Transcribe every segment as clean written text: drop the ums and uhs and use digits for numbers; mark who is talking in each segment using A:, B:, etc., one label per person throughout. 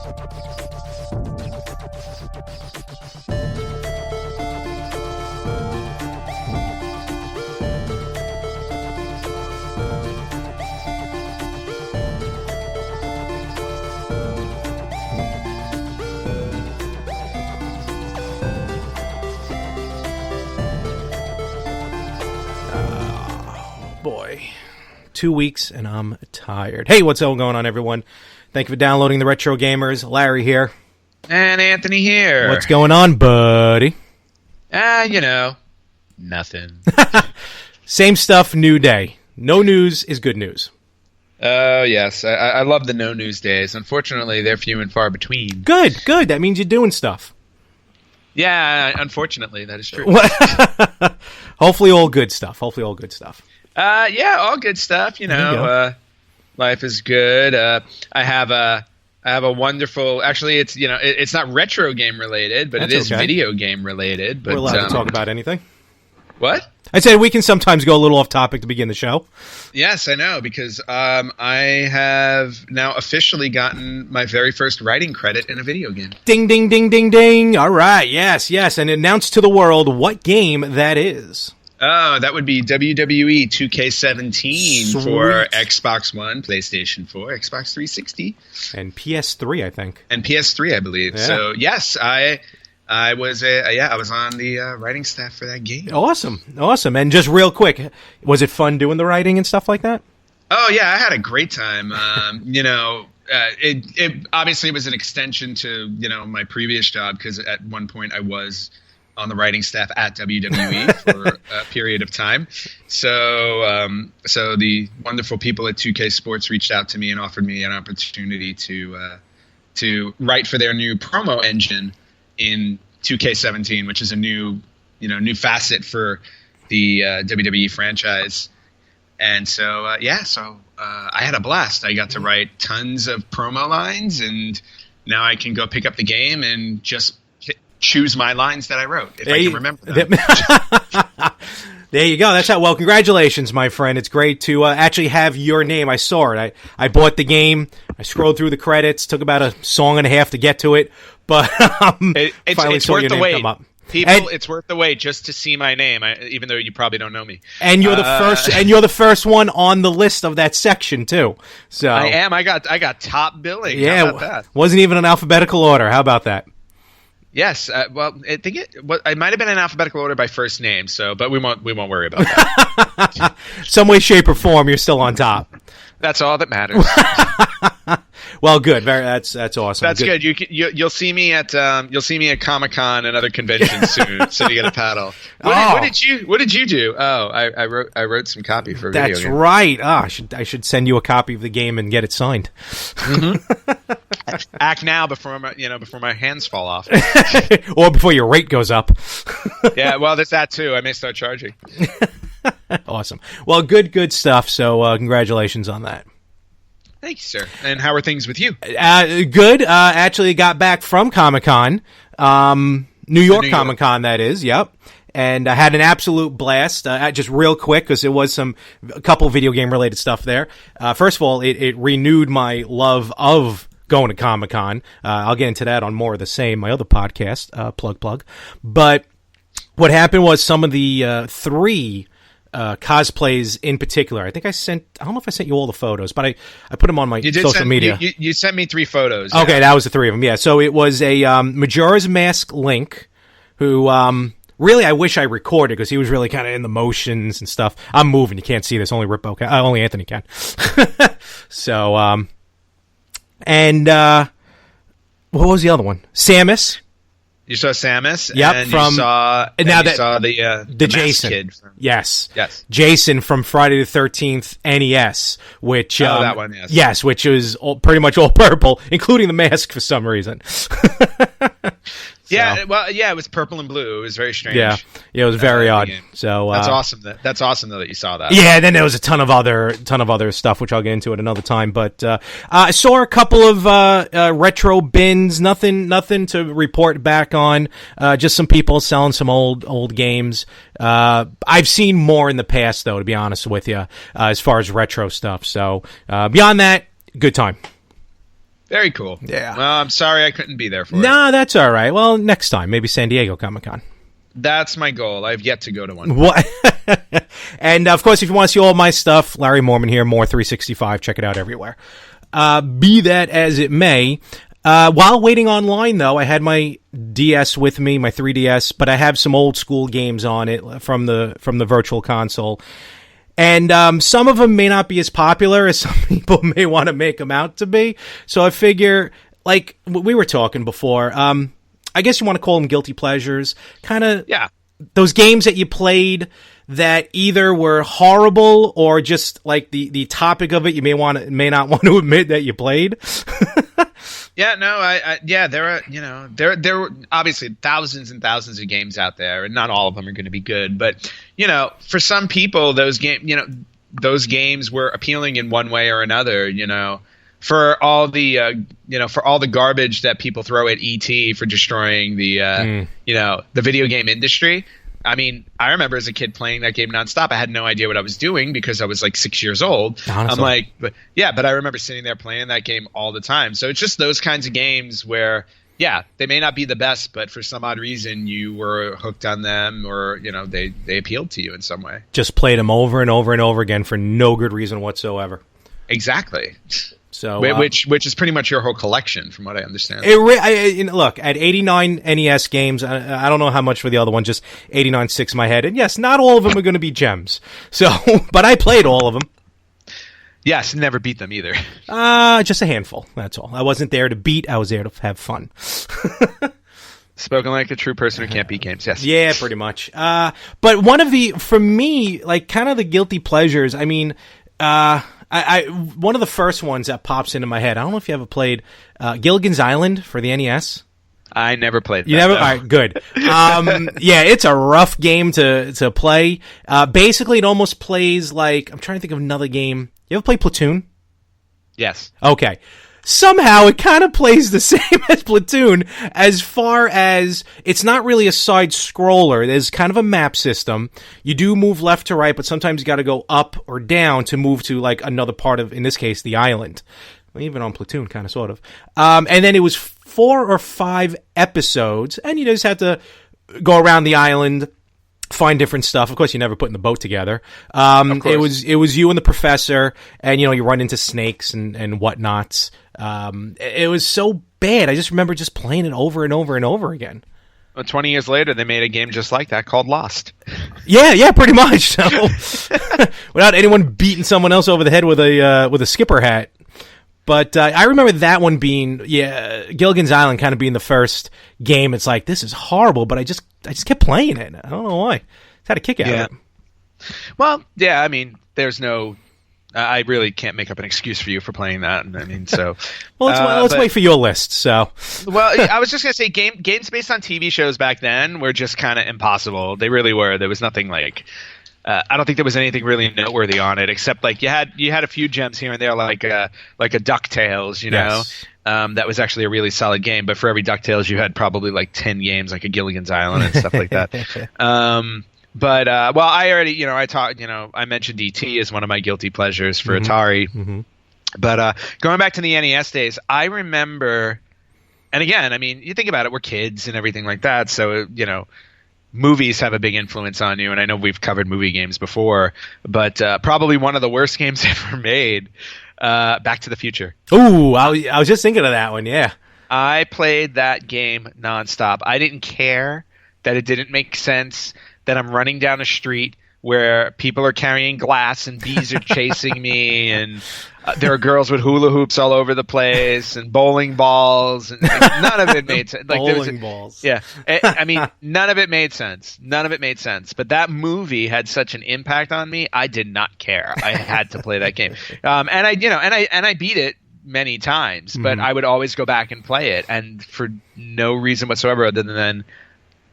A: Boy, 2 weeks and I'm tired. Hey, what's going on, everyone? Thank you for downloading the Retro Gamers. Larry here.
B: And Anthony here.
A: What's going on, buddy?
B: Nothing.
A: Same stuff, new day. No news is good news.
B: Oh, yes. I love the no news days. Unfortunately, they're few and far between.
A: Good. That means you're doing stuff.
B: Yeah, unfortunately, that is true.
A: Hopefully all good stuff.
B: Yeah, all good stuff. Life is good. I have a wonderful. Actually, it's not retro game related, but
A: That's
B: it is
A: okay.
B: video game related. But
A: We're allowed to talk about anything.
B: What?
A: I said we can sometimes go a little off topic to begin the show.
B: Yes, I know, because I have now officially gotten my very first writing credit in a video game.
A: Ding, ding, ding, ding, ding. All right, yes, and announce to the world what game that is.
B: Oh, that would be WWE 2K17
A: Sweet.
B: for Xbox One, PlayStation 4, Xbox 360.
A: And PS3, I think.
B: And PS3, I believe.
A: Yeah.
B: So, yes, I was on the writing staff for that game.
A: Awesome. And just real quick, was it fun doing the writing and stuff like that?
B: Oh, yeah, I had a great time. It obviously was an extension to, my previous job, because at one point I was on the writing staff at WWE for a period of time. So the wonderful people at 2K Sports reached out to me and offered me an opportunity to write for their new promo engine in 2K17, which is a new facet for the WWE franchise. And so I had a blast. I got to write tons of promo lines, and now I can go pick up the game and just choose my lines that I wrote, if I can remember them.
A: There you go. That's how. Well, congratulations, my friend. It's great to actually have your name. I saw it. I bought the game. I scrolled through the credits. Took about a song and a half to get to it, but finally
B: it's
A: saw
B: worth
A: your
B: the
A: name
B: wait.
A: come up.
B: People, it's worth the wait just to see my name, even though you probably don't know me.
A: And you're the first. And you're the first one on the list of that section too. So
B: I am. I got top billing.
A: Yeah,
B: how about that?
A: Wasn't even in alphabetical order. How about that?
B: Yes, well, I think it might have been in alphabetical order by first name. but we won't worry about that.
A: Some way, shape, or form, you're still on top.
B: That's all that matters.
A: Well, good. That's awesome.
B: That's good. You'll see me at Comic-Con and other conventions soon. So you get a paddle. What did you do? Oh, I wrote some copy for a video game.
A: That's right. I should send you a copy of the game and get it signed.
B: Mm-hmm. Act now before my hands fall off.
A: Or before your rate goes up.
B: Yeah, well, there's that too. I may start charging.
A: Awesome. Well, good stuff. So congratulations on that.
B: Thank you, sir. And how are things with you?
A: Good. Actually got back from Comic-Con. New York Comic-Con, that is. Yep. And I had an absolute blast. Just real quick, because there was a couple video game related stuff there. First of all, it renewed my love of going to Comic-Con. I'll get into that on More of the Same, my other podcast, plug. But what happened was some of the three cosplays in particular. I don't know if I sent you all the photos, but I put them on my social media.
B: You sent me 3 photos.
A: Okay, that was the 3 of them. Yeah, so it was a Majora's Mask Link, who really I wish I recorded, because he was really kind of in the motions and stuff. I'm moving. You can't see this. Only Rippo can. Only Anthony can. So, and what was the other one? Samus.
B: You saw Samus,
A: yep,
B: and
A: you
B: saw the
A: Jason
B: kid.
A: Yes,
B: Jason
A: from Friday the 13th NES, which
B: that one, yes,
A: which was pretty much all purple, including the mask for some reason.
B: Yeah, well, yeah, it was purple and blue. It was very strange.
A: Yeah, it was very odd. So
B: that's awesome. That's awesome though that you saw that.
A: Yeah, and then there was a ton of other stuff which I'll get into at another time. But I saw a couple of retro bins. Nothing to report back on. Just some people selling some old games. I've seen more in the past though, to be honest with you, as far as retro stuff. So beyond that, good time.
B: Very cool.
A: Yeah.
B: Well, I'm sorry I couldn't be there for it.
A: Nah, that's all right. Well, next time, maybe San Diego Comic-Con.
B: That's my goal. I've yet to go to one.
A: What? And, of course, if you want to see all my stuff, Larry Mormon here, More365. Check it out everywhere. Be that as it may, while waiting online, though, I had my DS with me, my 3DS, but I have some old school games on it from the Virtual Console. And some of them may not be as popular as some people may want to make them out to be. So I figure, like we were talking before, I guess you want to call them guilty pleasures. Kind of those games that you played that either were horrible or just like the topic of it you may not want to admit that you played.
B: Yeah, no, there were obviously thousands and thousands of games out there, and not all of them are going to be good. But for some people, those games were appealing in one way or another. For all the for all the garbage that people throw at ET for destroying the the video game industry. I mean, I remember as a kid playing that game nonstop. I had no idea what I was doing because I was like 6 years old. Honestly. I'm like, but I remember sitting there playing that game all the time. So it's just those kinds of games where, they may not be the best, but for some odd reason you were hooked on them, or they appealed to you in some way.
A: Just played them over and over and over again for no good reason whatsoever.
B: Exactly.
A: So,
B: which is pretty much your whole collection, from what I understand.
A: Look, at 89 NES games, I don't know how much for the other one, just 89 sticks in my head. And yes, not all of them are going to be gems. So, but I played all of them.
B: Yes, never beat them either.
A: Just a handful, that's all. I wasn't there to beat, I was there to have fun.
B: Spoken like a true person who can't beat games, yes.
A: Yeah, pretty much. But for me, like, kind of the guilty pleasures, I mean, one of the first ones that pops into my head, I don't know if you ever played Gilligan's Island for the NES.
B: I never played that.
A: You never? All right, good. It's a rough game to play. Basically, it almost plays like, I'm trying to think of another game. You ever play Platoon?
B: Yes.
A: Okay. Somehow it kind of plays the same as Platoon, as far as it's not really a side scroller. There's kind of a map system. You do move left to right, but sometimes you got to go up or down to move to like another part of, in this case, the island. Even on Platoon, kind of, sort of. And then it was 4 or 5 episodes, and you just had to go around the island, find different stuff. Of course, you never put in the boat together. It was you and the professor, and you run into snakes and whatnots. It was so bad. I just remember just playing it over and over and over again.
B: Well, 20 years later, they made a game just like that called Lost.
A: Yeah, pretty much. So, without anyone beating someone else over the head with a skipper hat. But I remember that one being, Gilligan's Island kind of being the first game. It's like, this is horrible, but I just kept playing it. I don't know why. It's had a kick out of it.
B: Well, yeah, I mean, there's no... I really can't make up an excuse for you for playing that. I mean, so...
A: well, let's wait for your list, so...
B: Well, I was just going to say, games based on TV shows back then were just kind of impossible. They really were. There was nothing like... I don't think there was anything really noteworthy on it, except like you had a few gems here and there, like a DuckTales,
A: Yes.
B: That was actually a really solid game. But for every DuckTales, you had probably like 10 games, like a Gilligan's Island and stuff like that. But I already, I mentioned E.T. as one of my guilty pleasures for Atari. Mm-hmm. But going back to the NES days, I remember, and again, I mean, you think about it, we're kids and everything like that, so movies have a big influence on you, and I know we've covered movie games before, but probably one of the worst games ever made, Back to the Future.
A: Ooh, I was just thinking of that one, yeah.
B: I played that game nonstop. I didn't care that it didn't make sense that I'm running down a street where people are carrying glass and bees are chasing me, and there are girls with hula hoops all over the place and bowling balls, and none of it made sense.
A: Bowling balls.
B: Yeah, I mean, none of it made sense. None of it made sense. But that movie had such an impact on me. I did not care. I had to play that game, and I beat it many times, but I would always go back and play it, and for no reason whatsoever other than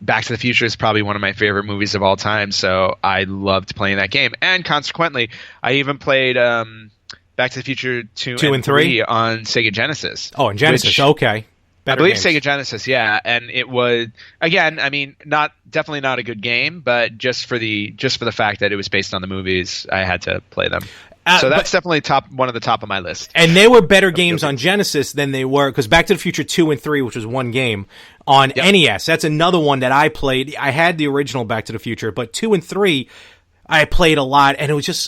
B: Back to the Future is probably one of my favorite movies of all time, so I loved playing that game. And consequently, I even played Back to the Future 2 and 3 on Sega Genesis.
A: Oh, on Genesis, okay.
B: I believe
A: games.
B: Sega Genesis, yeah, and it was, again, I mean, definitely not a good game, but just for the fact that it was based on the movies, I had to play them. So that's definitely one of the top of my list.
A: And they were better games on Genesis than they were, because Back to the Future 2 and 3, which was one game, on NES. That's another one that I played. I had the original Back to the Future, but 2 and 3 I played a lot, and it was just,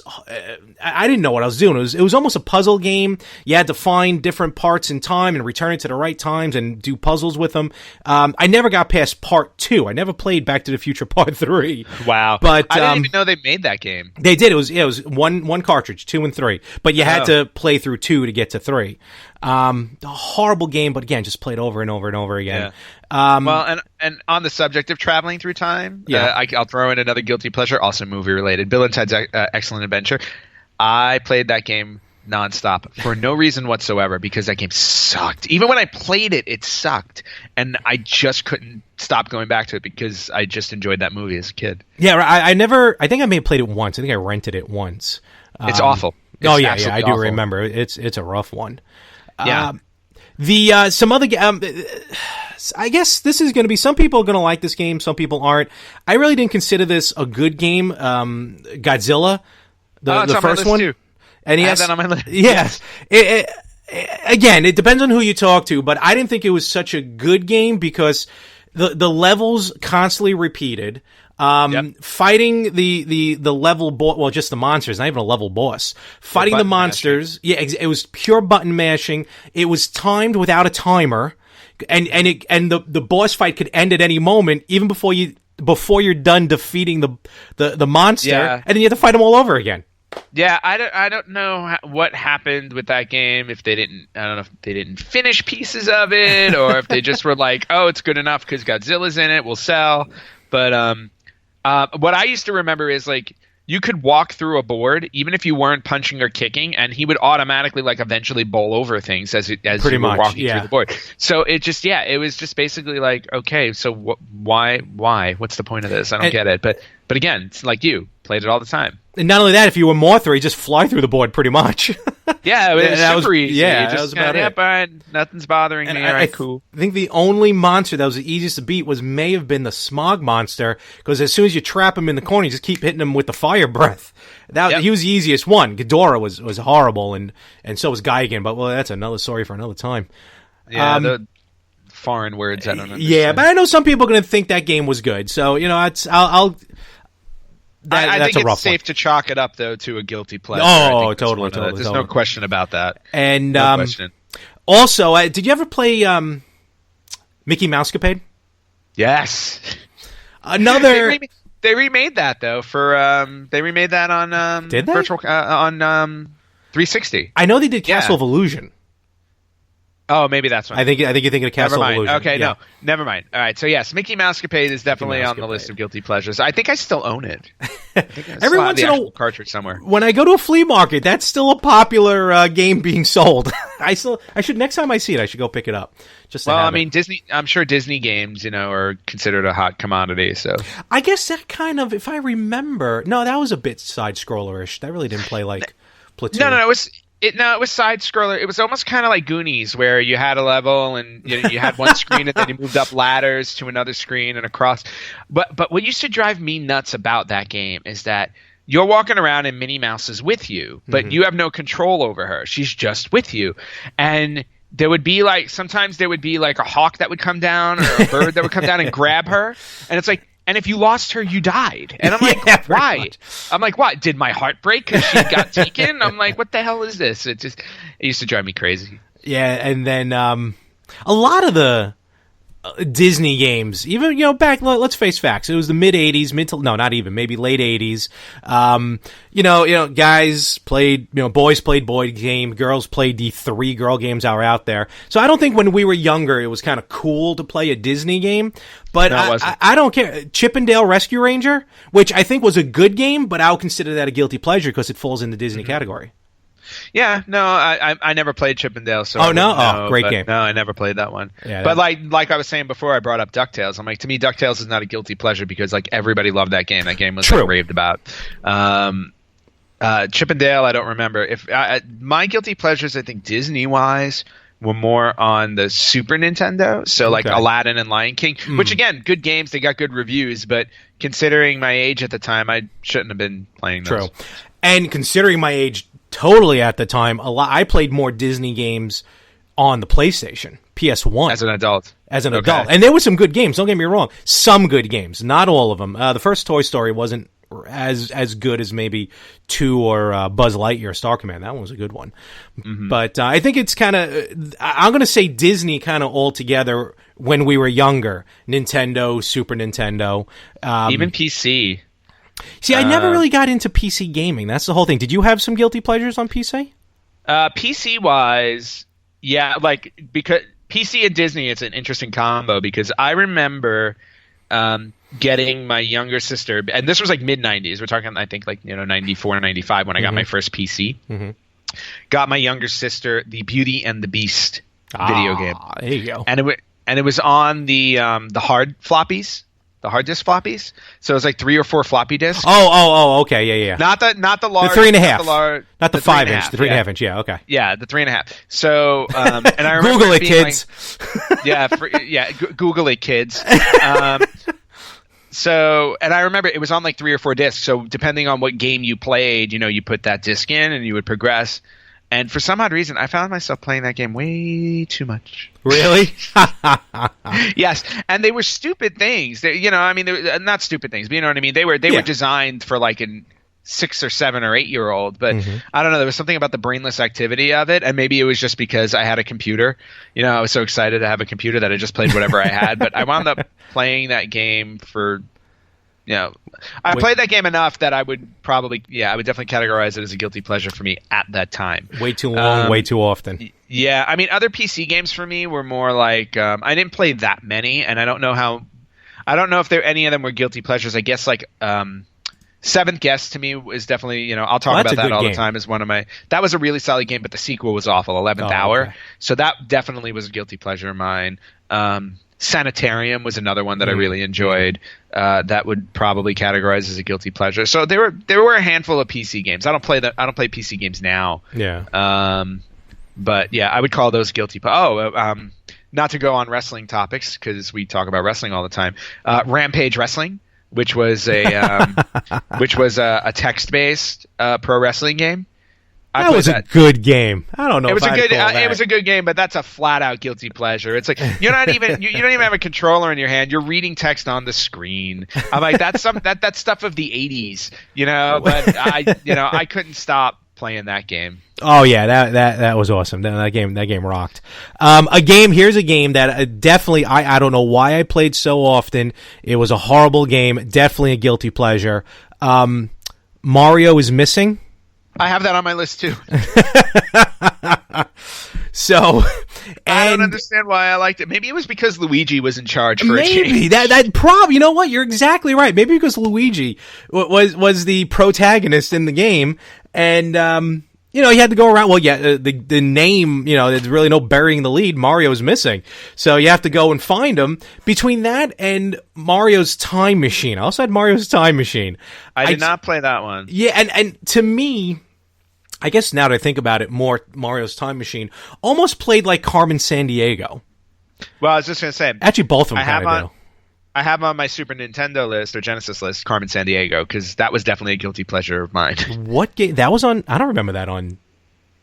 A: I didn't know what I was doing. It was almost a puzzle game. You had to find different parts in time and return it to the right times and do puzzles with them. I never got past part 2. I never played Back to the Future part 3.
B: Wow.
A: But
B: I didn't even know they made that game.
A: They did. It was one cartridge, 2 and 3. But you had to play through 2 to get to 3. A horrible game, but again, just played over and over and over again.
B: Yeah. Well, and on the subject of traveling through time, I'll throw in another guilty pleasure, also movie related. Bill and Ted's Excellent Adventure. I played that game nonstop for no reason whatsoever, because that game sucked. Even when I played it, it sucked, and I just couldn't stop going back to it because I just enjoyed that movie as a kid.
A: Yeah, I think I may have played it once. I think I rented it once.
B: It's awful. It's
A: I do
B: awful.
A: remember. It's a rough one.
B: Yeah.
A: Some other I guess this is going to be, some people are going to like this game, some people aren't. I really didn't consider this a good game. Godzilla, the first one.
B: Too.
A: And
B: I have that on my list.
A: Yes. Again, it depends on who you talk to, but I didn't think it was such a good game because the levels constantly repeated. Fighting the level boss, well, just the monsters, not even a level boss. Fighting the monsters, it was pure button mashing. It was timed without a timer, and the boss fight could end at any moment, even before you're done defeating the monster, and then you have to fight them all over again.
B: Yeah, I don't know what happened with that game. I don't know if they didn't finish pieces of it, or if they just were like, oh, it's good enough because Godzilla's in it, we'll sell. But what I used to remember is, like, you could walk through a board even if you weren't punching or kicking, and he would automatically, like, eventually bowl over things as you were walking through the board. So it was just basically like, okay, so why? What's the point of this? I don't get it. But again, it's like you played it all the time.
A: And not only that, if you were Mothra, you just fly through the board pretty much.
B: Yeah, it was super easy.
A: Yeah, that was about it.
B: Fine, nothing's bothering me. All right, cool.
A: I think the only monster that was the easiest to beat may have been the Smog monster, because as soon as you trap him in the corner, you just keep hitting him with the fire breath. He was the easiest one. Ghidorah was horrible, and so was Gigan, but that's another story for another time.
B: Yeah, the foreign words I don't understand.
A: Yeah, but I know some people are going to think that game was good, so I think it's
B: safe to chalk it up, though, to a guilty pleasure.
A: Oh, totally.
B: There's no question about that.
A: And also, did you ever play Mickey Mousecapade?
B: Yes.
A: Another.
B: They remade that, though. They remade that on
A: did they?
B: Virtual on 360.
A: I know they did Castle of Illusion.
B: Oh, maybe that's one.
A: I think you're thinking of Castle of Illusion.
B: Okay, no, never mind. All right, so yes, Mickey Mousecapade is definitely on the list of guilty pleasures. I think I still own it.
A: Every once in a while,
B: cartridge somewhere.
A: When I go to a flea market, that's still a popular game being sold. I should, next time I see it, I should go pick it up.
B: Disney. I'm sure Disney games, are considered a hot commodity. So
A: I guess that kind of, if I remember, no, that was a bit side scrollerish. That really didn't play like Platoon.
B: No, it was. It was side scroller. It was almost kind of like Goonies, where you had a level and you had one screen and then you moved up ladders to another screen and across. But what used to drive me nuts about that game is that you're walking around and Minnie Mouse is with you, but you have no control over her. She's just with you. And there would be sometimes there would be like a hawk that would come down or a bird that would come down and grab her. And it's like, and if you lost her, you died. And I'm like, why? I'm like, what? Did my heart break because she got taken? I'm like, what the hell is this? It used to drive me crazy.
A: Yeah, and then a lot of the Disney games, even back. Let's face facts. It was the mid '80s, maybe late '80s. Guys played, boys played boy game, girls played the 3 girl games that were out there. So I don't think when we were younger it was kind of cool to play a Disney game. But no, I don't care. Chip 'n Dale Rescue Ranger, which I think was a good game, but I'll consider that a guilty pleasure because it falls in the Disney category.
B: Yeah, no, I never played Chip 'n Dale. So
A: great game.
B: No, I never played that one.
A: Yeah,
B: but like I was saying before, I brought up DuckTales. I'm like, to me, DuckTales is not a guilty pleasure because everybody loved that game. That game was raved about. Chip 'n Dale, I don't remember. If my guilty pleasures, I think Disney wise, were more on the Super Nintendo. So like
A: Okay.
B: Aladdin and Lion King, which again, good games. They got good reviews, but considering my age at the time, I shouldn't have been playing those.
A: True. And considering my age totally at the time, I played more Disney games on the PlayStation, PS1.
B: As an adult.
A: And there were some good games, don't get me wrong. Some good games, not all of them. The first Toy Story wasn't as good as maybe 2 or Buzz Lightyear Star Command. That one was a good one. Mm-hmm. But I think it's kind of, I'm going to say Disney kind of all together when we were younger. Nintendo, Super Nintendo.
B: Even PC.
A: See, I never really got into PC gaming. That's the whole thing. Did you have some guilty pleasures on PC?
B: PC-wise, yeah, like, because PC and Disney, it's an interesting combo, because I remember getting my younger sister, and this was like mid-90s. We're talking, I think, like, 94, 95 when I got my first PC. Mm-hmm. Got my younger sister the Beauty and the Beast video game.
A: There you go.
B: And it was on the hard floppies. The hard disk floppies, so it was like 3 or 4 floppy disks.
A: Oh, okay, yeah.
B: Not the large,
A: the 3.5, not the 5 inch, the 3.5 inch. Yeah, okay.
B: Yeah, the 3.5. So, and I remember
A: Google it, kids.
B: Like, Google it, kids. So, and I remember it was on like 3 or 4 discs. So, depending on what game you played, you put that disc in and you would progress. And for some odd reason, I found myself playing that game way too much.
A: Really?
B: Yes, and they were stupid things. They were not stupid things, but you know what I mean. They were designed for like a 6 or 7 or 8-year-old. But I don't know. There was something about the brainless activity of it, and maybe it was just because I had a computer. I was so excited to have a computer that I just played whatever I had. But I wound up playing that game for. I played that game enough that I would definitely categorize it as a guilty pleasure for me at that time.
A: Way too long, way too often.
B: Yeah, I mean, other PC games for me were more like I didn't play that many, and I don't know if any of them were guilty pleasures. I guess like Seventh Guest to me is definitely I'll talk about that all the time as one of my. That was a really solid game, but the sequel was awful. 11th Hour,
A: okay.
B: So that definitely was a guilty pleasure of mine. Sanitarium was another one that I really enjoyed. That would probably categorize as a guilty pleasure. So there were a handful of PC games. I don't play PC games now.
A: Yeah.
B: But yeah, I would call those guilty. Not to go on wrestling topics because we talk about wrestling all the time. Rampage Wrestling, which was a text-based pro wrestling game.
A: That was a good game. I don't know.
B: It was a good game, but that's a flat out guilty pleasure. It's like you don't even have a controller in your hand. You're reading text on the screen. I'm like, that's stuff of the 80s, But I couldn't stop playing that game.
A: Oh yeah, that was awesome. That game rocked. Here's a game that definitely I don't know why I played so often. It was a horrible game. Definitely a guilty pleasure. Mario is Missing.
B: I have that on my list too.
A: So,
B: I don't understand why I liked it. Maybe it was because Luigi was in charge for a change.
A: Maybe that you know what? You're exactly right. Maybe because Luigi was the protagonist in the game, and he had to go around. Well, yeah, the name, there's really no burying the lead. Mario's missing, so you have to go and find him. Between that and Mario's Time Machine, I also had Mario's Time Machine.
B: I did not play that one.
A: Yeah, and to me, I guess now that I think about it, more Mario's Time Machine almost played like Carmen Sandiego.
B: Well, I was just gonna say,
A: actually, both of them kind of do.
B: I have on my Super Nintendo list or Genesis list Carmen Sandiego because that was definitely a guilty pleasure of mine.
A: What game that was on? I don't remember that on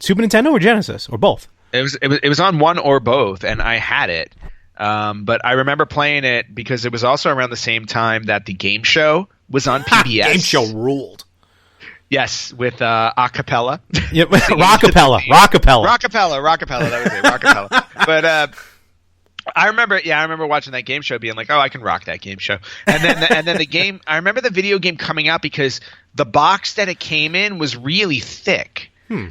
A: Super Nintendo or Genesis or both.
B: It was on one or both, and I had it. But I remember playing it because it was also around the same time that the game show was on PBS.
A: Game show ruled.
B: Yes, with acapella.
A: Yep, rockapella.
B: That was it, rockapella. But I remember watching that game show, being like, "Oh, I can rock that game show." And then the game. I remember the video game coming out because the box that it came in was really thick.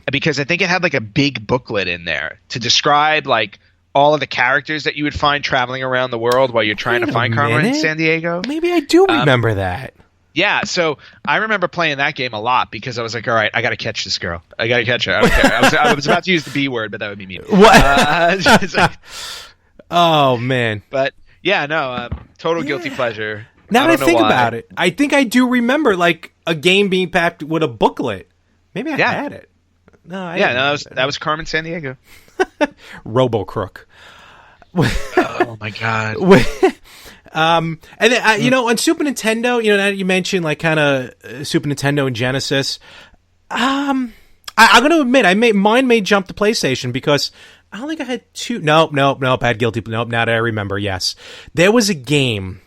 B: Because I think it had like a big booklet in there to describe like all of the characters that you would find traveling around the world while you're trying to find Carmen Sandiego.
A: Maybe I do remember that.
B: Yeah, so I remember playing that game a lot because I was like, all right, I got to catch this girl. I got to catch her. I don't care. I was about to use the B word, but that would be mean.
A: What? Oh, man.
B: But, yeah, no, total guilty pleasure.
A: Now that I think about it, I think I do remember, like, a game being packed with a booklet. Maybe I had it. No,
B: that was Carmen Sandiego.
A: Robo-Crook.
B: Oh my god.
A: And then, you know, on Super Nintendo, you know, now that you mentioned like kind of Super Nintendo and Genesis, I'm going to admit mine may jump to PlayStation because I don't think I had two. Nope. I had Guilty. Nope. Now that I remember, yes, there was a game.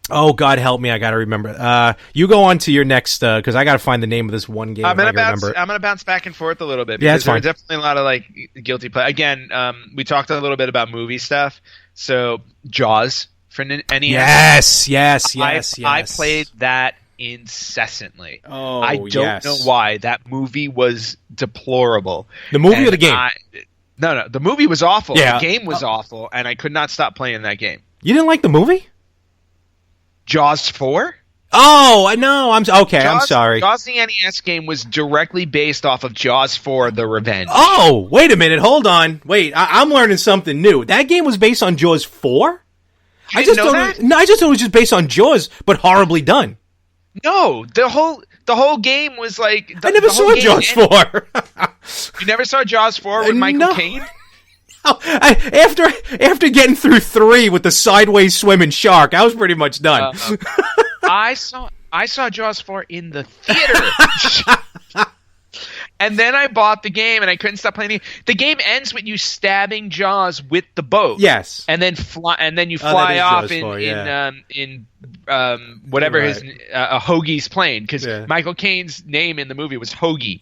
A: Oh, God help me! I got to remember. You go on to your next because I got to find the name of this one game.
C: I'm gonna bounce back and forth a little bit.
A: Yeah,
C: because there were definitely a lot of like guilty play. Again, we talked a little bit about movie stuff. So Jaws for NES.
A: Yes.
C: I played that incessantly.
A: Oh,
C: I don't know why. That movie was deplorable.
A: The movie or the game?
C: No, the movie was awful.
A: Yeah.
C: The game was awful, and I could not stop playing that game.
A: You didn't like the movie?
C: Jaws 4?
A: Oh, I know. I'm sorry.
C: Jaws the NES game was directly based off of Jaws 4: The Revenge.
A: Oh, wait a minute. Hold on. Wait, I'm learning something new. That game was based on Jaws 4?
C: I just know that?
A: No, I just thought it was just based on Jaws, but horribly done.
C: No, the whole game was like...
A: I never saw Jaws 4.
C: You never saw Jaws 4 with Michael Caine?
A: Oh, after getting through 3 with the sideways swimming shark, I was pretty much done.
C: I saw Jaws 4 in the theater. And then I bought the game, and I couldn't stop playing it. The game ends with you stabbing Jaws with the boat.
A: Yes,
C: and then you fly off in whatever
A: right.
C: his a Hoagie's plane, because Michael Caine's name in the movie was Hoagie.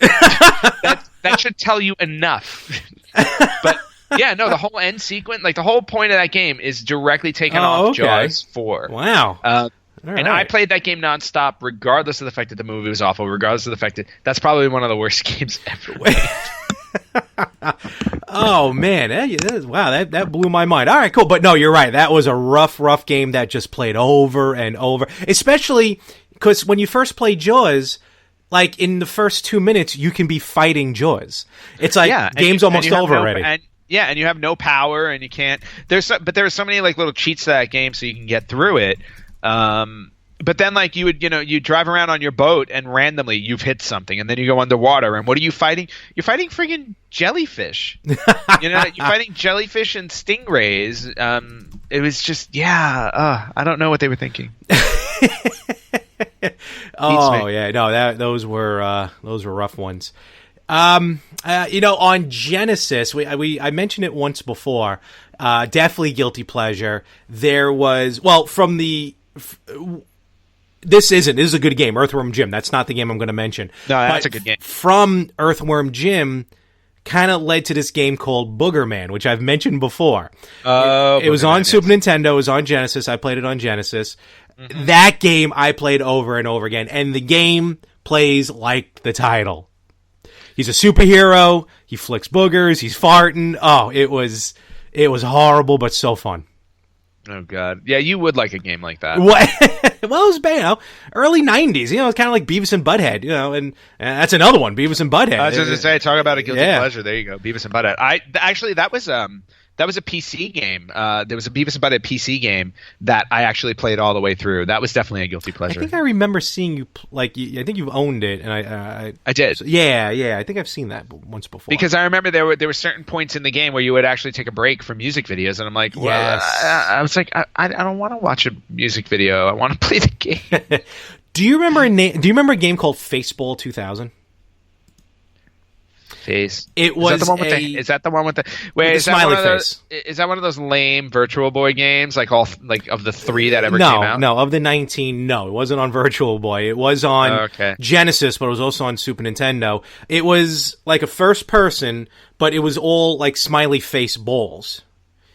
C: that should tell you enough. But yeah, no, the whole end sequence, like the whole point of that game, is directly taken off Jaws 4.
A: Wow.
C: And I played that game nonstop, regardless of the fact that the movie was awful, regardless of the fact that that's probably one of the worst games ever made.
A: Oh, man. Wow, that blew my mind. All right, cool. But no, you're right. That was a rough game that just played over and over. Especially because when you first play Jaws, like in the first 2 minutes, you can be fighting Jaws. It's like game's almost over already.
C: And you have no power, and you can't. But there are so many like little cheats to that game, so you can get through it. But then like you drive around on your boat and randomly you've hit something, and then you go underwater, and what are you fighting? You're fighting friggin' jellyfish. You're fighting jellyfish and stingrays. It was just I don't know what they were thinking.
A: Oh yeah, no, those were rough ones. On Genesis, I mentioned it once before. Definitely guilty pleasure. There was from the. This is a good game, Earthworm Jim. That's not the game I'm going to mention.
C: No, that's a good game.
A: From Earthworm Jim, kind of led to this game called Booger Man, which I've mentioned before. It was on Super Nintendo. It was on Genesis. I played it on Genesis. Mm-hmm. That game I played over and over again, and the game plays like the title. He's a superhero. He flicks boogers. He's farting. Oh, it was horrible, but so fun.
C: Oh God, yeah, you would like a game like that.
A: What? Well, it was early '90s. It's kind of like Beavis and Butthead. And that's another one, Beavis and Butthead.
C: I was just going to say, talk about a guilty pleasure. There you go, Beavis and Butthead. That was a PC game. There was a Beavis and Butthead PC game that I actually played all the way through. That was definitely a guilty pleasure.
A: I think I remember seeing you I think you've owned it, and
C: I did.
A: So, yeah. I think I've seen that once before.
C: Because I remember there were certain points in the game where you would actually take a break from music videos, and I'm like, I was like, I don't want to watch a music video. I want to play the game.
A: Do you remember a game called Faceball 2000?
C: Face.
A: It was.
C: Is that the one with the? Wait, is
A: smiley
C: that one of
A: face?
C: Is that one of those lame Virtual Boy games? Like of the 3 that ever came out?
A: No, of the 19. No, it wasn't on Virtual Boy. It was on Genesis, but it was also on Super Nintendo. It was like a first person, but it was all like smiley face balls.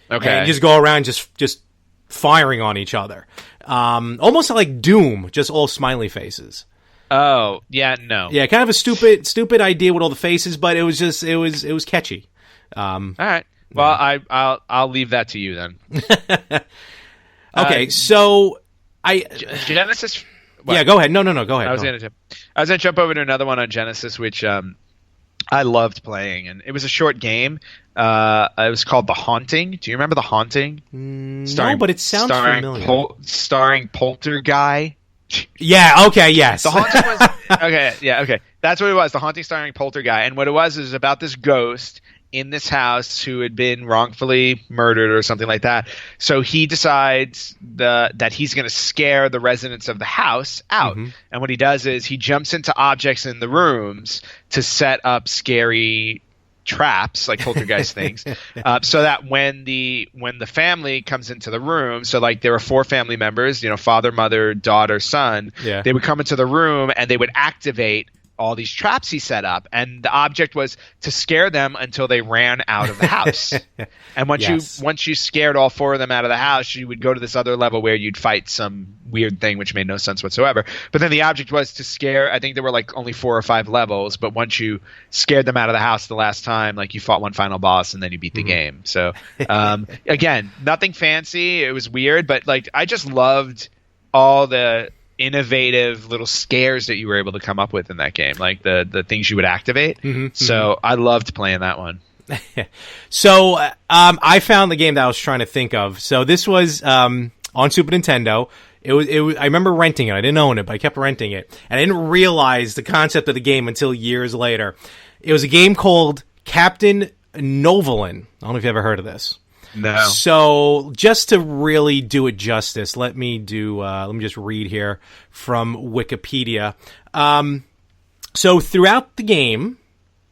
C: Okay,
A: and you just go around just firing on each other, almost like Doom, just all smiley faces.
C: Oh, yeah, no.
A: Yeah, kind of a stupid idea with all the faces, but it was catchy.
C: All right. Well, I'll leave that to you then.
A: Okay, so
C: Genesis.
A: What? Yeah, go ahead. No, go ahead.
C: I was gonna jump over to another one on Genesis, which I loved playing, and it was a short game. It was called The Haunting. Do you remember The Haunting?
A: No, but it sounds familiar.
C: Starring Poltergeist.
A: Yeah, okay, yes.
C: The Haunting was okay. That's what it was. The Haunting starring Poltergeist, and what it was is about this ghost in this house who had been wrongfully murdered or something like that. So he decides that he's going to scare the residents of the house out.
A: Mm-hmm.
C: And what he does is he jumps into objects in the rooms to set up scary traps, like poltergeist things, so that when the family comes into the room, so like there were 4 family members, father, mother, daughter, son, they would come into the room and they would activate all these traps he set up, and the object was to scare them until they ran out of the house. And once you scared all 4 of them out of the house, you would go to this other level where you'd fight some weird thing which made no sense whatsoever. But then the object was to scare, I think there were like only 4 or 5 levels, but once you scared them out of the house the last time, like you fought one final boss and then you beat the game. So again, nothing fancy, it was weird, but like I just loved all the innovative little scares that you were able to come up with in that game, like the things you would activate. So I loved playing that one.
A: So I found the game that I was trying to think of. So this was on Super Nintendo. It was I remember renting it. I didn't own it, but I kept renting it, and I didn't realize the concept of the game until years later. It was a game called Captain Novolin. I don't know if you ever heard of this.
C: No.
A: So just to really do it justice, let me just read here from Wikipedia. So throughout the game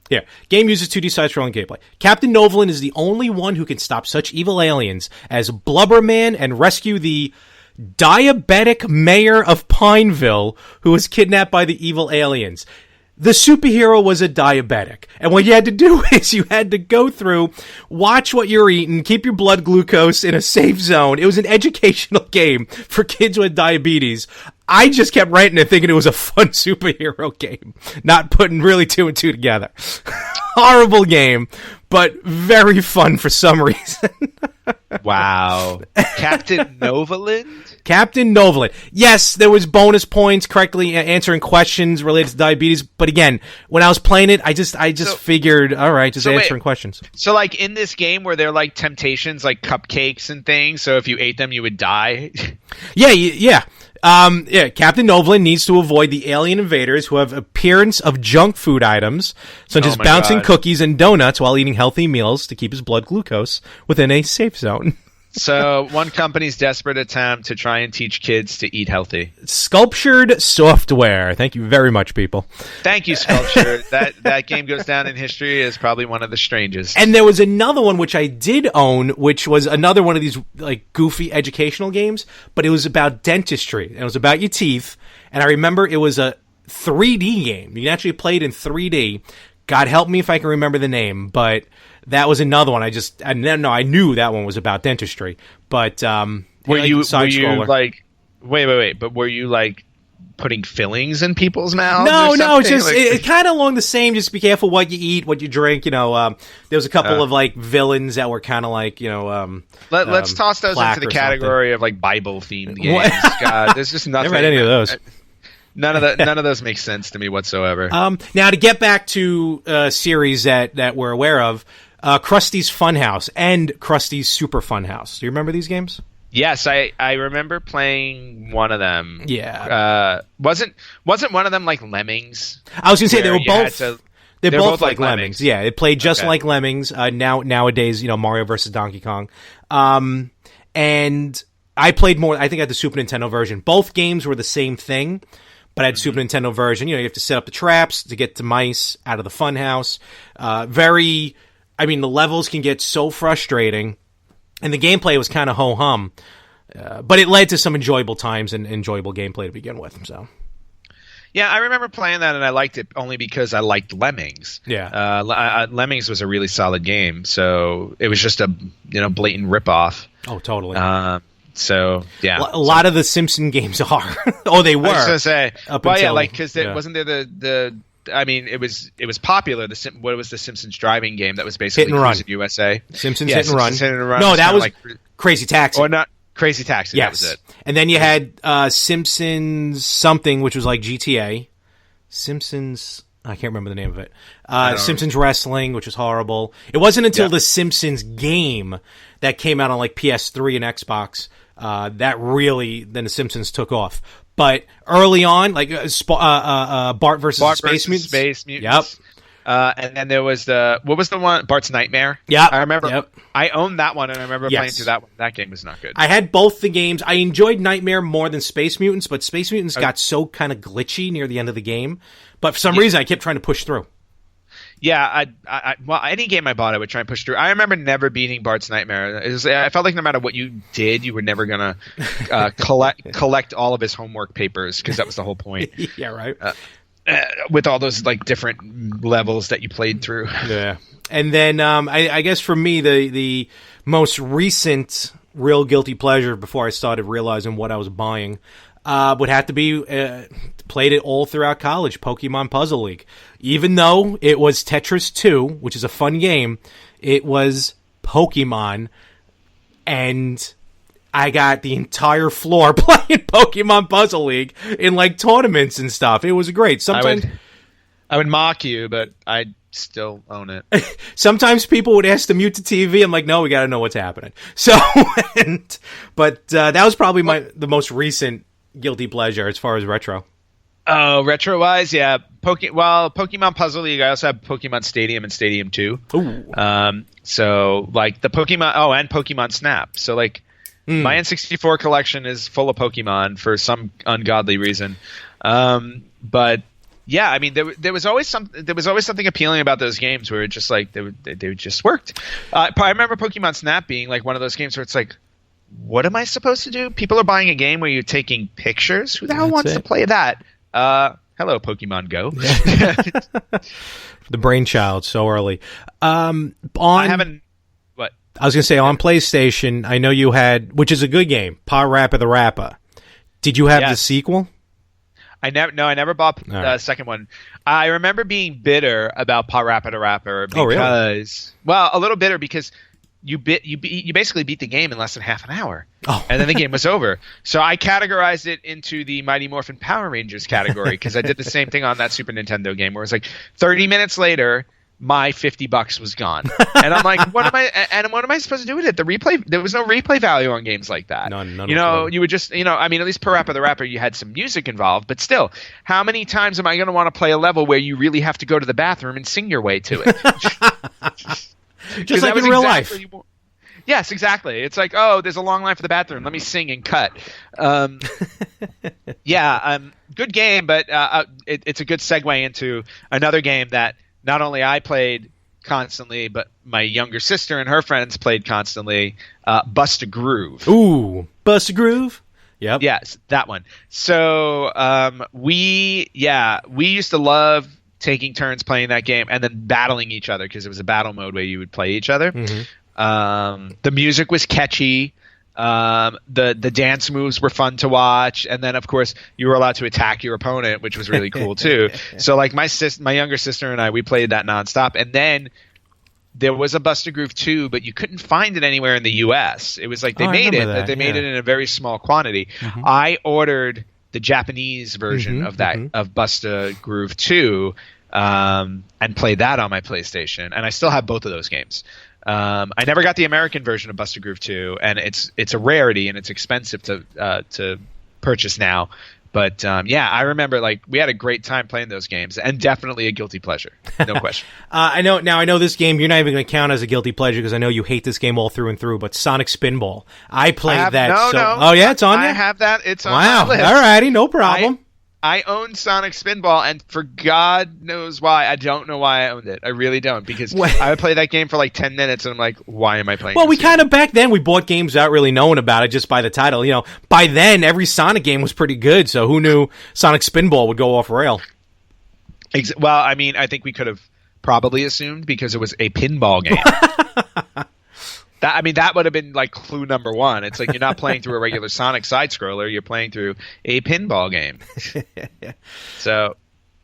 A: uses 2D side-scrolling gameplay. Captain Novolin is the only one who can stop such evil aliens as Blubberman and rescue the diabetic mayor of Pineville, who was kidnapped by the evil aliens. The superhero was a diabetic, and what you had to do is you had to go through, watch what you're eating, keep your blood glucose in a safe zone. It was an educational game for kids with diabetes. I just kept renting it thinking it was a fun superhero game, not putting really 2 and 2 together. Horrible game, but very fun for some reason.
C: Wow. Captain Novolin?
A: Captain Novolin. Yes, there was bonus points correctly answering questions related to diabetes, but again, when I was playing it, I just figured, all right, just answering questions.
C: So like in this game were there like temptations like cupcakes and things, so if you ate them you would die?
A: Yeah. Captain Novolin needs to avoid the alien invaders who have appearance of junk food items, such as bouncing cookies and donuts while eating healthy meals to keep his blood glucose within a safe zone.
C: So one company's desperate attempt to try and teach kids to eat healthy.
A: Sculptured Software. Thank you very much, people.
C: Thank you, Sculptured. That game goes down in history as probably one of the strangest.
A: And there was another one which I did own, which was another one of these like goofy educational games, but it was about dentistry. And it was about your teeth. And I remember it was a 3D game. You can actually play it in 3D. God help me if I can remember the name, but that was another one. I knew that one was about dentistry, but
C: were you like wait, but were you like putting fillings in people's mouths?
A: No, it's just it's kind of along the same. Just be careful what you eat, what you drink. There was a couple of like villains that were kind of like
C: let's toss those into the category of like Bible themed games. God, there's just nothing.
A: Never had any of those.
C: None of those make sense to me whatsoever.
A: Now to get back to a series that we're aware of, Krusty's Funhouse and Krusty's Super Funhouse. Do you remember these games?
C: Yes, I remember playing one of them.
A: Yeah.
C: Wasn't one of them like Lemmings?
A: I was going to say they were both. They're both like Lemmings. Yeah, it played just like Lemmings. Nowadays, Mario versus Donkey Kong. And I played more. I think I had the Super Nintendo version. Both games were the same thing. But I had Super Nintendo version. You have to set up the traps to get the mice out of the funhouse. The levels can get so frustrating. And the gameplay was kind of ho-hum. But it led to some enjoyable times and enjoyable gameplay to begin with. So,
C: yeah, I remember playing that, and I liked it only because I liked Lemmings.
A: Yeah.
C: Lemmings was a really solid game. So it was just a blatant ripoff.
A: Oh, totally.
C: So yeah,
A: a lot of the Simpson games are. Oh, they were.
C: I was gonna say, because
A: yeah.
C: wasn't there the. I mean, it was popular. What was the Simpsons driving game that was basically
A: Hit and Run
C: USA?
A: Simpsons Hit and Run.
C: Hit and Run.
A: No, that was like Crazy Taxi.
C: Or not Crazy Taxi.
A: Yes.
C: That was it.
A: And then you had Simpsons something, which was like GTA. Simpsons. I can't remember the name of it. Simpsons Wrestling, which was horrible. It wasn't until the Simpsons game that came out on like PS3 and Xbox that really then the Simpsons took off. But early on, like Bart versus Space Mutants.
C: Space Mutants.
A: Yep.
C: And then there was what was the one? Bart's Nightmare.
A: Yeah,
C: I remember.
A: Yep.
C: I owned that one, and I remember playing through that one. That game was not good.
A: I had both the games. I enjoyed Nightmare more than Space Mutants, but Space Mutants got so kind of glitchy near the end of the game. But for some reason, I kept trying to push through.
C: Yeah, well, any game I bought, I would try and push through. I remember never beating Bart's Nightmare. I felt like no matter what you did, you were never gonna collect all of his homework papers, because that was the whole point.
A: Yeah, right.
C: With all those like different levels that you played through.
A: Yeah, and then I guess for me, the most recent real guilty pleasure before I started realizing what I was buying would have to be played it all throughout college, Pokemon Puzzle League. Even though it was Tetris 2, which is a fun game, it was Pokemon, and I got the entire floor playing Pokemon Puzzle League in like tournaments and stuff. It was great. Sometimes
C: I would mock you, but I still own it.
A: Sometimes people would ask to mute the TV. I'm like, no, we got to know what's happening. So, but that was probably the most recent guilty pleasure as far as retro.
C: Oh, retro-wise, yeah. Pokemon Puzzle League, I also have Pokemon Stadium and Stadium 2.
A: Ooh.
C: So, like, the Pokemon... Oh, and Pokemon Snap. So, like, my N64 collection is full of Pokemon for some ungodly reason. But, yeah, I mean, there was always something appealing about those games where it just, like, they just worked. I remember Pokemon Snap being, like, one of those games where it's like, what am I supposed to do? People are buying a game where you're taking pictures? Who the hell wants to play that? Hello, Pokemon Go.
A: The brainchild so early.
C: I haven't. What?
A: I was going to say, on PlayStation, I know you had, which is a good game, Pa Rappa the Rapper. Did you have the sequel?
C: I never bought the second one. I remember being bitter about Pa Rappa the Rapper because,
A: really?
C: Well, a little bitter because you basically beat the game in less than half an hour, and then the game was over. So I categorized it into the Mighty Morphin Power Rangers category because I did the same thing on that Super Nintendo game where it's like 30 minutes later, my $50 was gone, and I'm like, what am I supposed to do with it? There was no replay value on games like that.
A: None.
C: You would just, I mean, at least Pa Rappa the Rapper, you had some music involved, but still, how many times am I going to want to play a level where you really have to go to the bathroom and sing your way to it?
A: Just like in real life.
C: Yes, exactly. It's like, oh, there's a long line for the bathroom. Let me sing and cut. Good game, but it's a good segue into another game that not only I played constantly, but my younger sister and her friends played constantly, Bust a Groove.
A: Ooh, Bust a Groove? Yep.
C: Yes, that one. So we used to love taking turns playing that game and then battling each other because it was a battle mode where you would play each other.
A: Mm-hmm.
C: The music was catchy. The dance moves were fun to watch, and then of course you were allowed to attack your opponent, which was really cool too. So like my younger sister and I, we played that nonstop. And then there was a Bust a Groove 2, but you couldn't find it anywhere in the US. It was like they made it, but they made it in a very small quantity. Mm-hmm. I ordered the Japanese version of that of Bust a Groove 2 and played that on my PlayStation, and I still have both of those games. I never got the American version of Bust a Groove 2, and it's a rarity and it's expensive to purchase now. But I remember like we had a great time playing those games, and definitely a guilty pleasure, no question.
A: I know this game you're not even going to count as a guilty pleasure because I know you hate this game all through and through. But Sonic Spinball, I played that. No. Oh yeah, it's on you.
C: I have that. It's on
A: my list. All righty, no problem.
C: I owned Sonic Spinball, and for God knows why, I don't know why I owned it. I really don't, because I would play that game for like 10 minutes, and I'm like, why am I playing
A: Well, we kind of, back then, we bought games without really knowing about it just by the title. By then, every Sonic game was pretty good, so who knew Sonic Spinball would go off rail?
C: Well, I mean, I think we could have probably assumed because it was a pinball game. That would have been like clue number one. It's like you're not playing through a regular Sonic side-scroller. You're playing through a pinball game. So,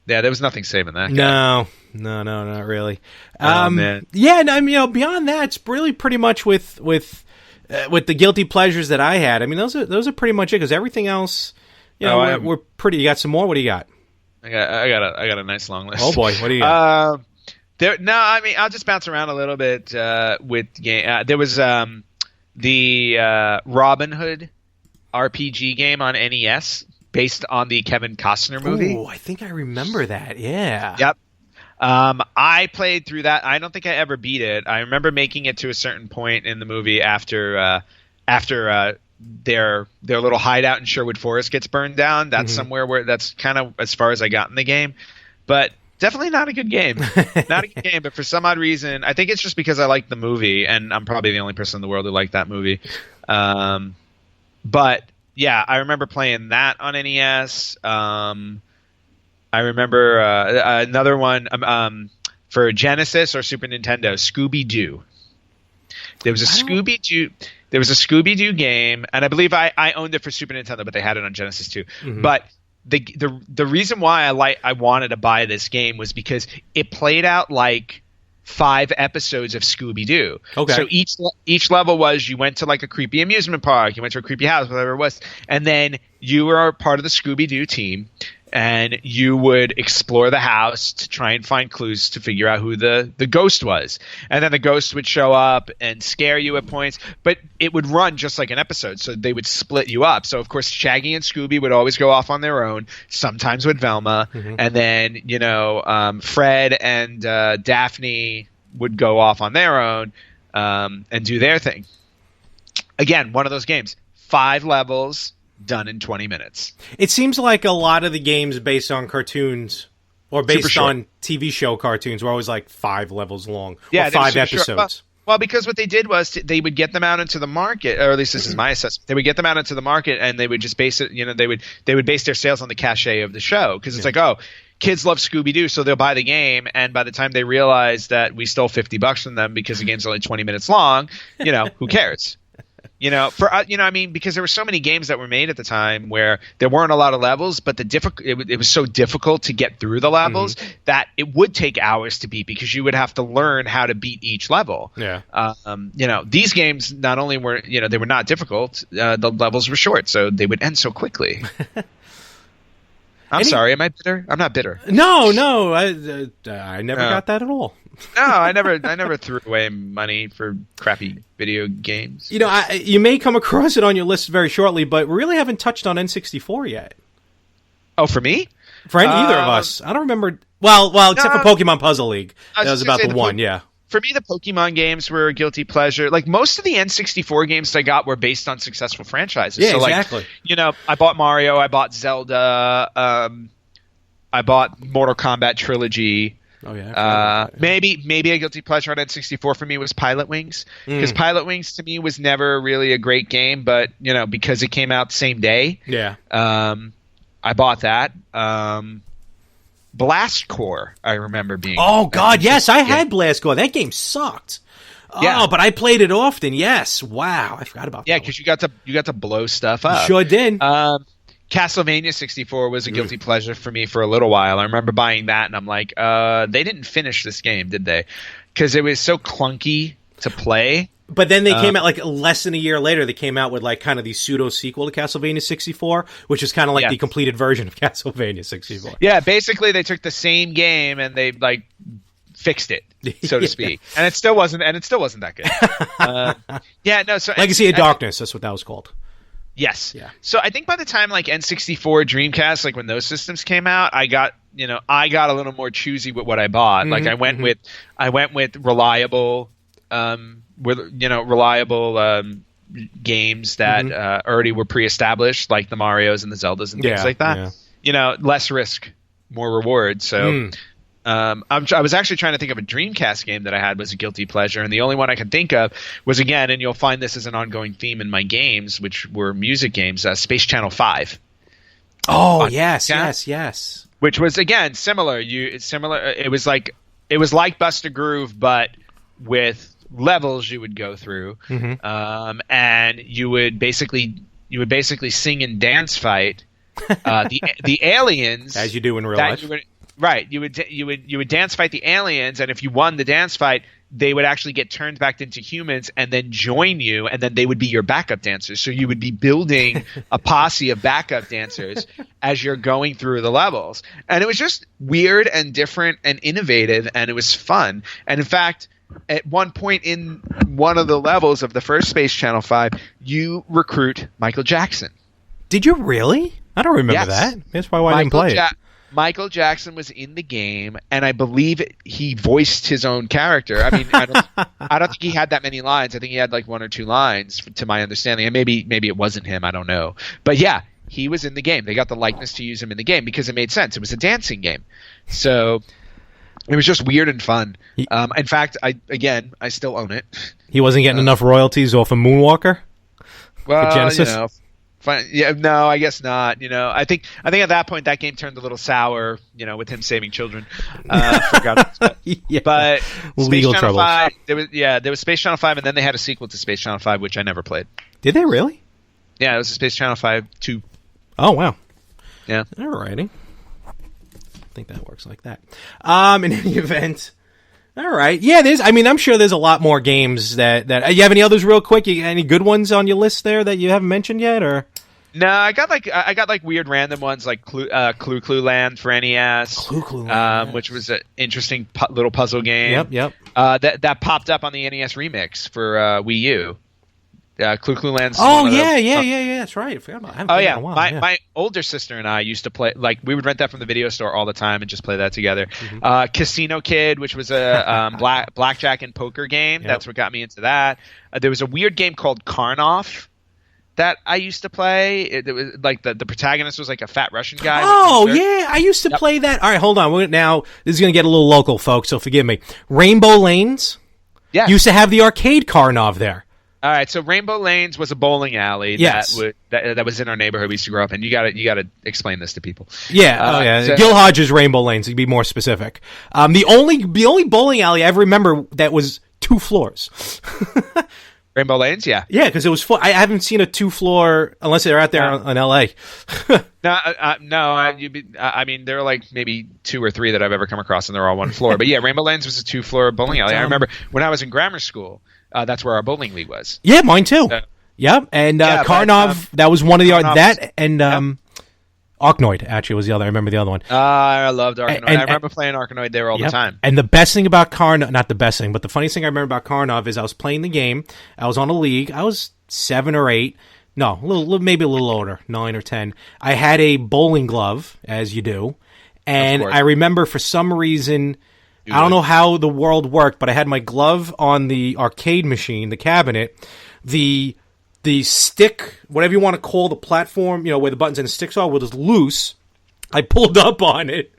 C: yeah, there was nothing saving that guy.
A: No, not really.
C: Man.
A: Yeah, and beyond that, it's really pretty much with the guilty pleasures that I had. I mean, those are pretty much it, because everything else, we're pretty. You got some more? What do you got?
C: I got a nice long list.
A: Oh boy, what do you got?
C: I'll just bounce around a little bit with game. There was the Robin Hood RPG game on NES based on the Kevin Costner movie.
A: Oh, I think I remember that. Yeah.
C: Yep. I played through that. I don't think I ever beat it. I remember making it to a certain point in the movie after their little hideout in Sherwood Forest gets burned down. That's somewhere where that's kind of as far as I got in the game. But definitely not a good game. Not a good game, but for some odd reason, I think it's just because I like the movie, and I'm probably the only person in the world who liked that movie. But yeah, I remember playing that on NES. I remember another one for Genesis or Super Nintendo, Scooby-Doo. There was a Scooby-Doo game, and I believe I owned it for Super Nintendo, but they had it on Genesis too. But the reason why I wanted to buy this game was because it played out like 5 episodes of Scooby-Doo. Okay. So each level was you went to like a creepy amusement park, you went to a creepy house, whatever it was, and then you were part of the Scooby-Doo team, and you would explore the house to try and find clues to figure out who the ghost was. And then the ghost would show up and scare you at points, but it would run just like an episode, so they would split you up. So, of course, Shaggy and Scooby would always go off on their own, sometimes with Velma, and then, Fred and Daphne would go off on their own and do their thing. Again, one of those games. 5 levels, done in 20 minutes.
A: It seems like a lot of the games based on cartoons or based on TV show cartoons were always like 5 levels long, or 5 episodes.
C: Well, because what they did was they would get them out into the market, or at least this is my assessment. They would get them out into the market, and they would just base it. They would base their sales on the cachet of the show, because it's like, oh, kids love Scooby-Doo, so they'll buy the game, and by the time they realize that we stole $50 from them because the game's only 20 minutes long, who cares? Because there were so many games that were made at the time where there weren't a lot of levels, but it was so difficult to get through the levels that it would take hours to beat, because you would have to learn how to beat each level.
A: Yeah.
C: These games not only were, they were not difficult, the levels were short, so they would end so quickly. I'm sorry, am I bitter? I'm not bitter.
A: No, I never got that at all.
C: No, I never threw away money for crappy video games.
A: You may come across it on your list very shortly, but we really haven't touched on N64 yet.
C: Oh, for me?
A: For either of us. I don't remember. Well, except for Pokemon Puzzle League. That was about the one, yeah.
C: For me, the Pokemon games were a guilty pleasure. Like, most of the N64 games I got were based on successful franchises.
A: Yeah, so, exactly.
C: I bought Mario, I bought Zelda, I bought Mortal Kombat Trilogy.
A: Oh yeah.
C: Maybe a guilty pleasure on N64 for me was Pilot Wings, because Pilot Wings to me was never really a great game, but because it came out the same day.
A: Yeah.
C: I bought that. Blast Corps, I remember being.
A: Oh God, yes, I had Blast Corps. That game sucked. Oh, but I played it often. Yes. Wow, I forgot about that.
C: Yeah, because you got to blow stuff up.
A: You sure did.
C: Castlevania 64 was a guilty pleasure for me for a little while. I remember buying that, and I'm like, they didn't finish this game, did they? Because it was so clunky to play.
A: But then they came out, like, less than a year later, they came out with, like, kind of the pseudo-sequel to Castlevania 64, which is kind of like the completed version of Castlevania 64.
C: Yeah, basically they took the same game and they, like, fixed it, so to speak. And it still wasn't that good. So
A: Legacy of Darkness, that's what that was called.
C: Yes.
A: Yeah.
C: So I think by the time like N64, Dreamcast, like when those systems came out, I got a little more choosy with what I bought. Like I went with reliable games that already were pre-established, like the Marios and the Zeldas and things like that. Yeah. Less risk, more reward. So I was actually trying to think of a Dreamcast game that I had was a guilty pleasure, and the only one I could think of was, again, and you'll find this as an ongoing theme in my games, which were music games, Space Channel 5.
A: Oh, yes.
C: Which was, again, similar. It was like Bust a Groove, but with levels you would go through, and you would basically sing and dance fight the aliens,
A: as you do in real life.
C: Right, you would dance fight the aliens, and if you won the dance fight, they would actually get turned back into humans and then join you, and then they would be your backup dancers. So you would be building a posse of backup dancers as you're going through the levels. And it was just weird and different and innovative, and it was fun. And in fact, at one point in one of the levels of the first Space Channel 5, you recruit Michael Jackson.
A: Did you really? I don't remember that. That's probably why I didn't play it.
C: Michael Jackson was in the game, and I believe he voiced his own character. I mean, I don't think he had that many lines. I think he had like 1 or 2 lines, to my understanding. And maybe it wasn't him. I don't know. But yeah, he was in the game. They got the likeness to use him in the game because it made sense. It was a dancing game, so it was just weird and fun. In fact, I still own it.
A: He wasn't getting enough royalties off of Moonwalker.
C: Well,
A: for Genesis?
C: you know. Yeah, no, I guess not. You know, I think at that point that game turned a little sour. You know, with him saving children.
A: Yeah.
C: But
A: Legal
C: Space Channel
A: troubles.
C: 5, there was Space Channel 5, and then they had a sequel to Space Channel 5, which I never played.
A: Did they really?
C: Yeah, it was a Space Channel 5 2.
A: Oh wow.
C: Yeah.
A: Alrighty. I think that works like that. In any event. All right. Yeah, I'm sure there's a lot more games that you have any others real quick? Any good ones on your list there that you haven't mentioned yet, or?
C: No, I got like weird random ones like Clue Land for NES,
A: Clue Land,
C: which was an interesting little puzzle game.
A: Yep.
C: That popped up on the NES remix for Wii U. Clue Land's.
A: Oh yeah. That's right. I forgot about. I haven't played that in a while.
C: My older sister and I used to play. Like we would rent that from the video store all the time and just play that together.
A: Mm-hmm.
C: Casino Kid, which was a blackjack and poker game.
A: Yep.
C: That's what got me into that. There was a weird game called Karnoff that I used to play. It was like the protagonist was like a fat Russian guy.
A: Oh yeah, I used to play that. All right, hold on. Now this is going to get a little local, folks. So forgive me. Rainbow Lanes.
C: Yeah.
A: Used to have the arcade Karnov there.
C: All right, so Rainbow Lanes was a bowling alley
A: Yes.
C: that was in our neighborhood we used to grow up in. You got to explain this to people.
A: Yeah,
C: So,
A: Gil Hodges Rainbow Lanes, to be more specific. The only bowling alley I ever remember that was 2 floors.
C: Rainbow Lanes, yeah.
A: Yeah, because it was full. I haven't seen a 2-floor unless they're out there in L.A.
C: No, I mean there are like maybe 2 or 3 that I've ever come across, and they're all 1 floor. But yeah, Rainbow Lanes was a 2-floor bowling alley. I remember when I was in grammar school. That's where our bowling league was.
A: Yeah, mine too. Yep, and Karnov, that was one of the that and Arkanoid actually was the other. I remember the other one.
C: I loved Arkanoid. I remember playing Arkanoid there all the time.
A: And the best thing about Karnov, not the best thing, but the funniest thing I remember about Karnov is I was playing the game. I was on a league. I was 7 or 8. No, maybe a little older, 9 or 10. I had a bowling glove, as you do, and I remember for some reason. I don't know how the world worked, but I had my glove on the arcade machine, the cabinet. The stick, whatever you want to call the platform, where the buttons and the sticks are, was loose. I pulled up on it,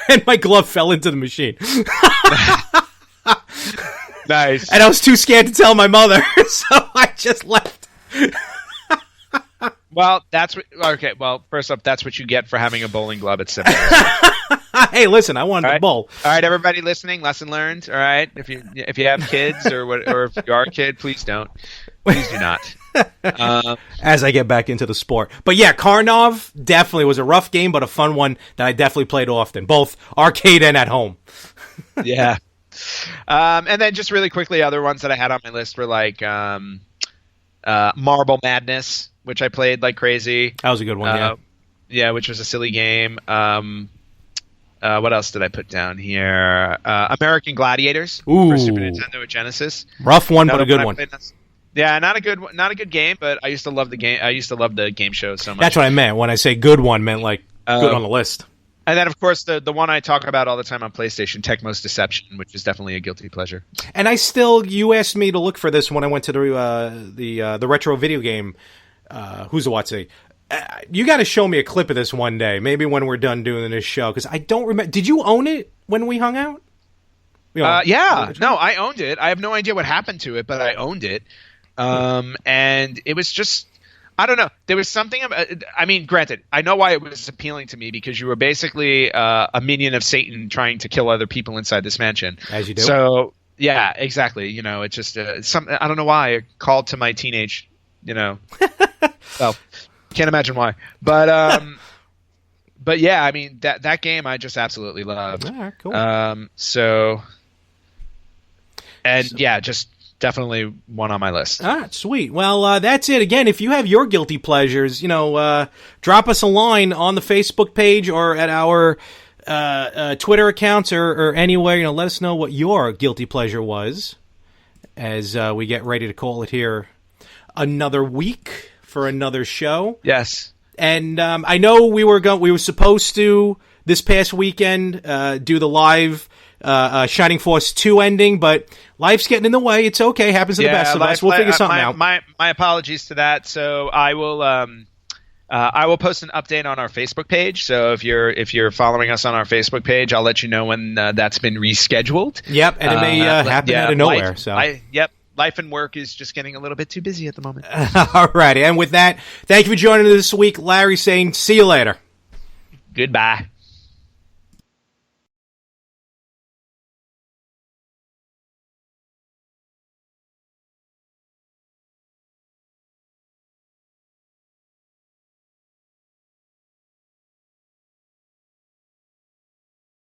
A: and my glove fell into the machine.
C: Nice.
A: And I was too scared to tell my mother, so I just left.
C: Well, first up, that's what you get for having a bowling glove at 7.
A: Hey, listen, I wanted to bowl.
C: All right, everybody listening, lesson learned. All right, if you have kids or if you are a kid, please don't. Please do not.
A: As I get back into the sport. But yeah, Karnov definitely was a rough game, but a fun one that I definitely played often, both arcade and at home.
C: Yeah. And then just really quickly, other ones that I had on my list were like Marble Madness, which I played like crazy.
A: That was a good one, yeah.
C: Yeah, which was a silly game. What else did I put down here? American Gladiators for Super Nintendo or Genesis.
A: Rough one, but a good one.
C: Yeah, not a good game, but I used to love the game. I used to love the game shows so much.
A: That's what I meant when I say good one. Meant like good on the list.
C: And then, of course, the one I talk about all the time on PlayStation, Tecmo's Deception, which is definitely a guilty pleasure.
A: And you asked me to look for this when I went to the retro video game. Who's the Watsy? You got to show me a clip of this one day, maybe when we're done doing this show, because I don't remember. Did you own it when we hung out?
C: Yeah. No, I owned it. I have no idea what happened to it, but I owned it. And it was just, I don't know. There was something about, I mean, granted, I know why it was appealing to me, because you were basically a minion of Satan trying to kill other people inside this mansion.
A: As you do.
C: So, yeah, exactly. It's just I don't know why it called to my teenage, well, can't imagine why. But but yeah, I mean that game I just absolutely loved.
A: All right, cool.
C: Yeah, just definitely one on my list.
A: All right, sweet. Well, that's it. Again, if you have your guilty pleasures, drop us a line on the Facebook page or at our Twitter accounts or anywhere. Let us know what your guilty pleasure was as we get ready to call it here another week for another show.
C: Yes.
A: And I know we were supposed to this past weekend, do the live Shining Force 2 ending, but life's getting in the way. It's okay. Happens to the best of us. We'll figure something out.
C: My apologies to that. So I will post an update on our Facebook page. So if you're following us on our Facebook page, I'll let you know when that's been rescheduled.
A: Yep, and it may happen out of nowhere.
C: Life and work is just getting a little bit too busy at the moment.
A: All righty, and with that, thank you for joining us this week. Larry saying, see you later.
C: Goodbye.